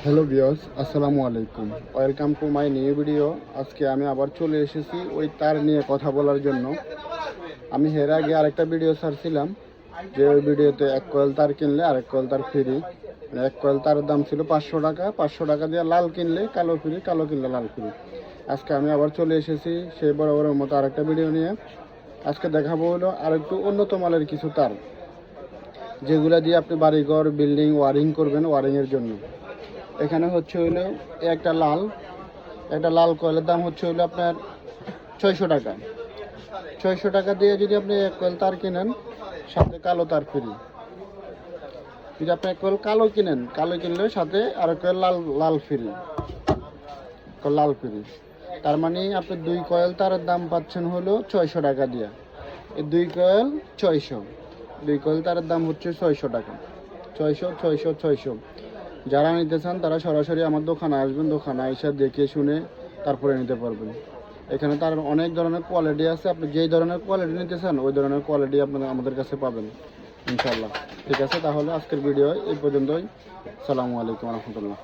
Hello viewers, আসসালামু আলাইকুম। Welcome to my new video. আজকে আমি আবার চলে এসেছি ওই তার নিয়ে কথা বলার জন্য। আমি এর আগে আরেকটা ভিডিও ছাড়ছিলাম যে ওই ভিডিওতে এক কয়েল তার কিনলে আরেক কয়েল তার ফ্রি। মানে এক কয়েল তারের দাম ছিল 500 টাকা, 500 টাকা দিয়ে লাল কিনলে কালো ফ্রি, কালো কিনলে লাল ফ্রি। আজকে আমি আবার চলে এসেছি সেই বরাবরের মতো আরেকটা ভিডিও নিয়ে। আজকে দেখাবো হলো আরেকটু উন্নত মানের কিছু তার, যেগুলো দিয়ে আপনি বাড়িঘর বিল্ডিং ওয়ারিং করবেন, ওয়ারিংয়ের জন্য। এখানে হচ্ছে হইলো একটা লাল কয়েলের দাম হচ্ছে হইলো আপনার 600 টাকা। 600 টাকা দিয়ে যদি আপনি এক কয়েল তার কিনেন, সাথে কালো তার ফ্রি। যদি আপনি এক কয়েল কালো কিনেন, কালো কিনলে সাথে আর এক কয়েল লাল ফ্রি, লাল ফ্রি। তার মানে আপনি 2 কয়েল তারের দাম পাচ্ছেন হলো 600 টাকা দিয়ে। এই 2 কয়েল 600, 2 কয়েল তারের দাম হচ্ছে 600 টাকা। 600। যারা নিতে চান তারা সরাসরি আমার দোকানে আসবেন, দোকানে এসে দেখে শুনে তারপরে নিতে পারবেন। এখানে তার অনেক ধরনের কোয়ালিটি আছে, আপনি যেই ধরনের কোয়ালিটি নিতে চান ওই ধরনের কোয়ালিটি আপনারা আমাদের কাছে পাবেন ইনশাল্লাহ। ঠিক আছে, তাহলে আজকের ভিডিও এই পর্যন্তই। আসসালামু আলাইকুম রহমতুল্লাহ।